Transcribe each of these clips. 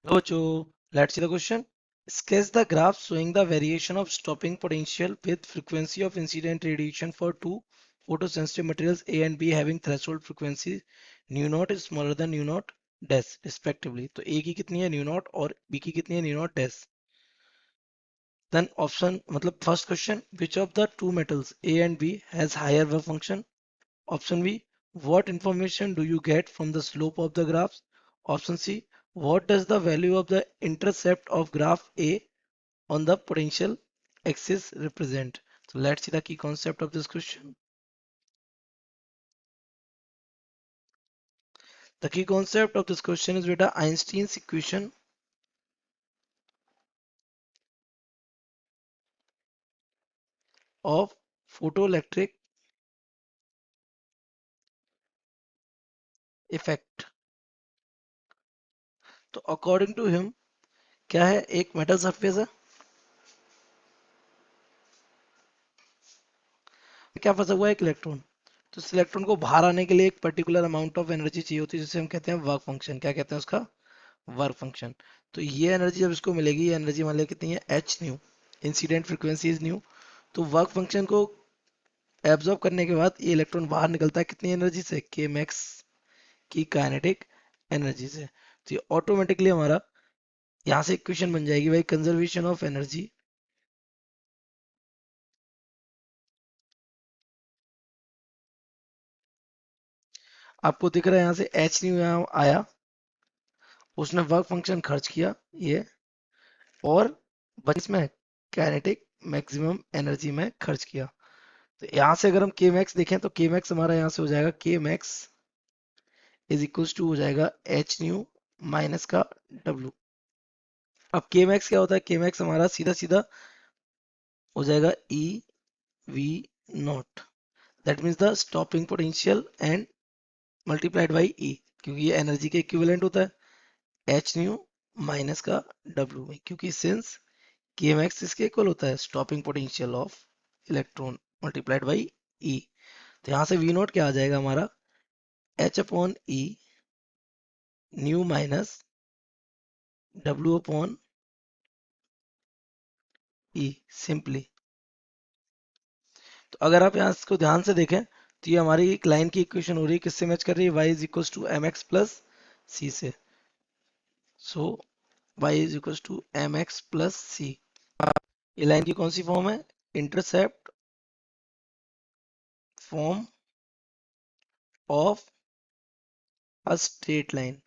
Gocho, let's see the question. Sketch the graph showing the variation of stopping potential with frequency of incident radiation for two photosensitive materials A and B having threshold frequency nu naught is smaller than nu naught dash respectively. तो A की कितनी है nu naught और B की कितनी है nu naught dash. Then option मतलब first question, which of the two metals A and B has higher work function? Option B, what information do you get from the slope of the graphs? Option C, what does the value of the intercept of graph A on the potential axis represent? So let's see the key concept of this question. The key concept of this question is beta Einstein's equation of photoelectric effect. तो according to him क्या है, एक metal surface है, क्या फंसा हुआ है एक इलेक्ट्रॉन. तो इस इलेक्ट्रॉन को बाहर आने के लिए एक पर्टिकुलर अमाउंट ऑफ एनर्जी चाहिए होती है जिसे हम कहते हैं वर्क फंक्शन. क्या कहते हैं उसका? Work function. तो ये एनर्जी जब इसको मिलेगी, ये एनर्जी मान लिया कितनी है, H new. Incident frequency is new. तो वर्क फंक्शन को एब्जॉर्ब करने के बाद ये इलेक्ट्रॉन बाहर निकलता है कितनी एनर्जी से, के मैक्स की काइनेटिक एनर्जी से. तो ये ऑटोमेटिकली हमारा यहाँ से इक्वेशन बन जाएगी भाई, कंजर्वेशन ऑफ एनर्जी आपको दिख रहा है यहाँ से एच न्यू यहाँ आया, उसने वर्क फंक्शन खर्च किया ये, और बच में काइनेटिक मैक्सिमम एनर्जी में खर्च किया. तो यहाँ से अगर हम के मैक्स देखें तो के मैक्स हमारा यहाँ से हो जाएगा के मैक्स इज इक्वल्स टू हो जाएगा एच न्यू माइनस का डब्ल्यू. अब के मैक्स क्या होता है, के मैक्स हमारा सीधा सीधा हो जाएगा E V naught. That means the stopping potential and multiplied by E, क्योंकि ये एनर्जी के इक्विवेलेंट होता है एच न्यू माइनस का डब्ल्यू में, क्योंकि सिंस के मैक्स इसके इक्वल होता है stopping potential of electron multiplied by E. तो यहाँ से वी नॉट क्या आ जाएगा हमारा, H upon E nu minus W upon E simply. तो अगर आप यहाँ इसको ध्यान से देखें तो ये हमारी एक लाइन की इक्वेशन हो रही है, किससे मैच कर रही है, y is equal to M X plus C से. So y is equal to M X plus C. ये लाइन की कौन सी फॉर्म है, intercept form of a straight line.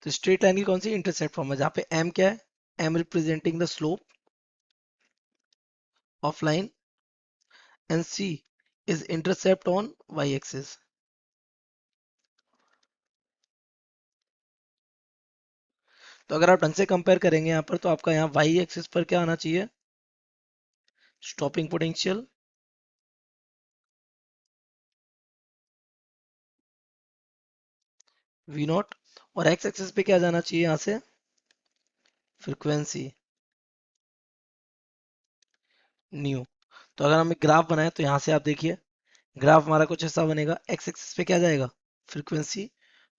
तो स्ट्रेट लाइन की कौन सी इंटरसेप्ट फॉर्म है, जहां पे m क्या है, m representing the slope of line and c is intercept on y axis. तो अगर आप ढंग से कंपेयर करेंगे यहाँ पर तो आपका यहाँ y एक्सिस पर क्या आना चाहिए, स्टॉपिंग पोटेंशियल वी नॉट, और x एक्सिस पे क्या जाना चाहिए यहाँ से, फ्रीक्वेंसी न्यू. तो अगर हम एक ग्राफ बनाए तो यहाँ से आप देखिए ग्राफ हमारा कुछ ऐसा बनेगा, x एक्सिस पे क्या जाएगा, फ्रीक्वेंसी,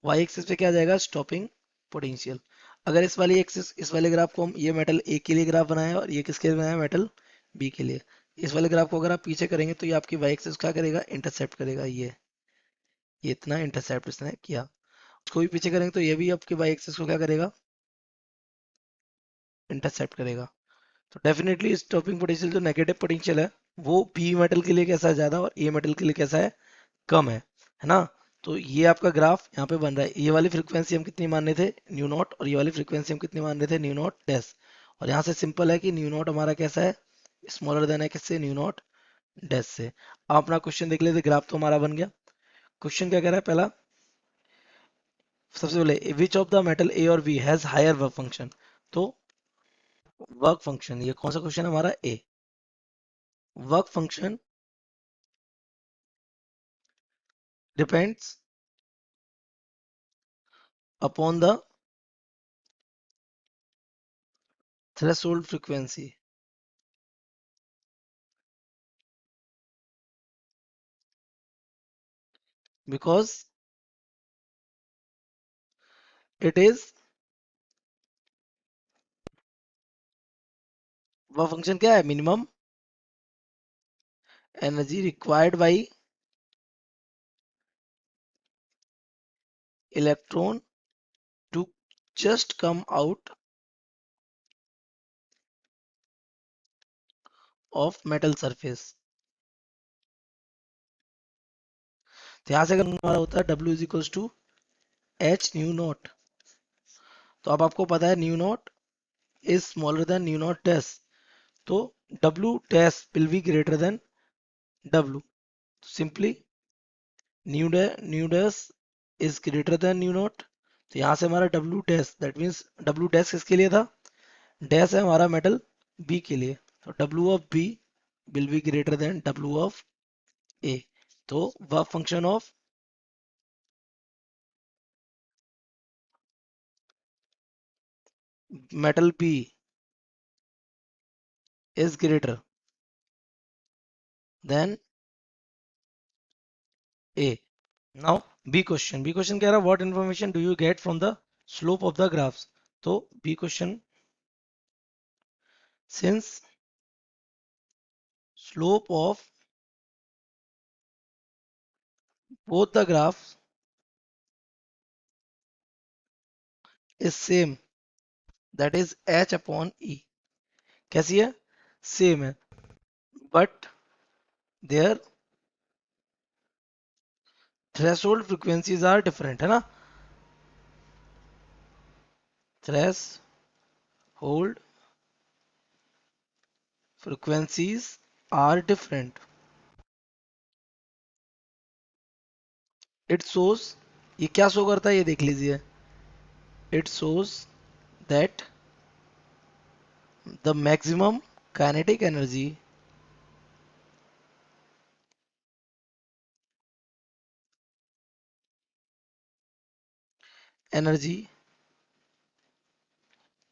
y एक्सिस पे क्या जाएगा, स्टॉपिंग पोटेंशियल. अगर इस वाली एक्सिस, इस वाले ग्राफ को हम, ये मेटल ए के लिए ग्राफ बनाया और ये किसके लिए बनाया, मेटल बी के लिए. इस वाले ग्राफ को अगर आप पीछे करेंगे तो ये आपकी y एक्सिस क्या करेगा, इंटरसेप्ट करेगा. ये इतना इंटरसेप्ट इसने किया. उसको भी पीछे करेंगे तो ये भी आपके y एक्सिस को क्या करेगा, इंटरसेप्ट करेगा. तो डेफिनेटली स्टॉपिंग पोटेंशियल जो नेगेटिव पोटेंशियल है वो बी मेटल के लिए कैसा है, ज्यादा, और ए मेटल के लिए कैसा है, कम है ना. तो ये आपका ग्राफ यहाँ पे बन रहा है. ये वाली फ्रीक्वेंसी हम कितनी मान रहे थे, न्यू नॉट, और ये वाली फ्रीक्वेंसी हम कितनी मान रहे थे, न्यू नॉट डैश. और यहाँ से सिंपल है कि न्यू नॉट हमारा कैसा है, स्मॉलर देन है किससे, न्यू नॉट डैश से. आप अपना क्वेश्चन देख लेते, ग्राफ तो हमारा बन गया. क्वेश्चन क्या कह रहा है, पहला सबसे पहले which of the metal A और B has higher work function. तो वर्क फंक्शन, ये कौन सा क्वेश्चन है हमारा, A. Work function depends upon the threshold frequency because it is, वह फंक्शन क्या है, minimum energy required by electron to just come out of metal surface. तो यहां से अगर हमारा होता है W is equals to H nu naught, तो अब आपको पता है new not is smaller than new not dash, तो W dash will be greater than W, simply new dash is greater than new naught. तो यहाँ से हमारा W dash, that means W dash किसके लिए था, डैश है हमारा मेटल B के लिए, तो W of B will be greater than W of A। तो work function of metal B is greater than A. Now B question. B question कह रहा है what information do you get from the slope of the graphs? तो B question, since slope of both the graphs is same, that is H upon E. कैसी है, same है, but their threshold frequencies are different, है ना, threshold frequencies are different. It shows, ये क्या show करता है ये देख लीजिए, it shows that the maximum kinetic energy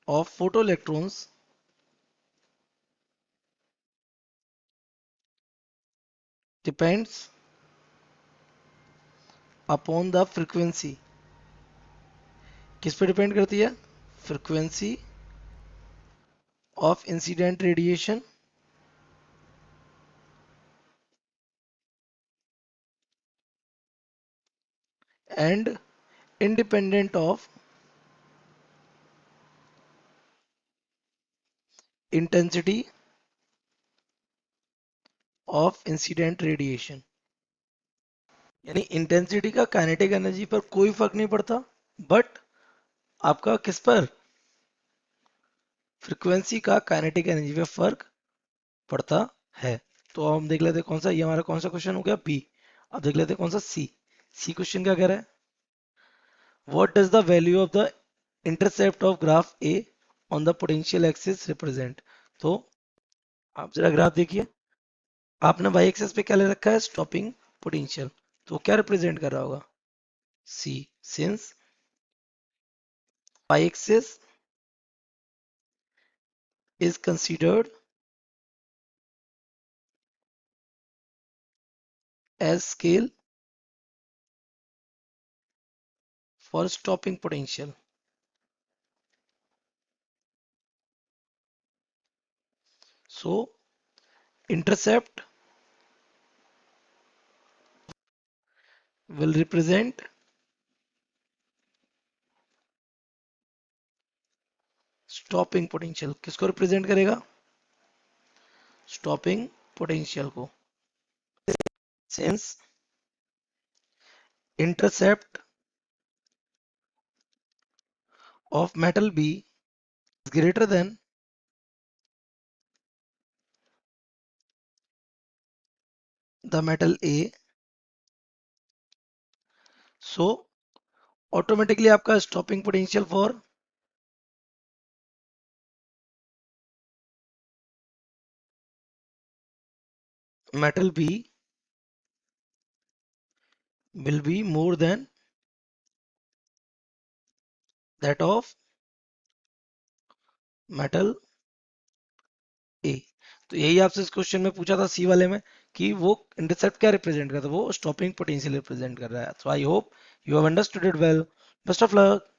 of photoelectrons depends upon the frequency, किस पे डिपेंड करती है, frequency of incident radiation and independent of intensity of incident radiation। यानी इंटेंसिटी का काइनेटिक एनर्जी पर कोई फर्क नहीं पड़ता, बट आपका किस पर, फ्रीक्वेंसी का काइनेटिक एनर्जी पे फर्क पड़ता है। तो अब हम देख लेते हैं कौन सा, ये हमारा कौन सा क्वेश्चन हो गया, बी। अब देख लेते हैं कौन सा, सी। सी क्वेश्चन क्या कह रहा है, what does the value of the intercept of graph A on the potential axis represent. तो आप जरा ग्राफ देखिए, आपने वाई एक्सिस पे क्या ले रखा है, स्टॉपिंग पोटेंशियल, तो क्या रिप्रेजेंट कर रहा होगा, C, since Y axis is considered as scale for stopping potential. So intercept will represent stopping potential, किसको represent करेगा, stopping potential को, since intercept of metal B is greater than the metal A, so automatically आपका stopping potential for metal B will be more than that of metal A। तो यही आपसे इस question में पूछा था सी वाले में, कि वो इंटरसेप्ट क्या रिप्रेजेंट करता है, वो स्टॉपिंग पोटेंशियल रिप्रेजेंट कर रहा है। So I hope you have understood it well, best of luck.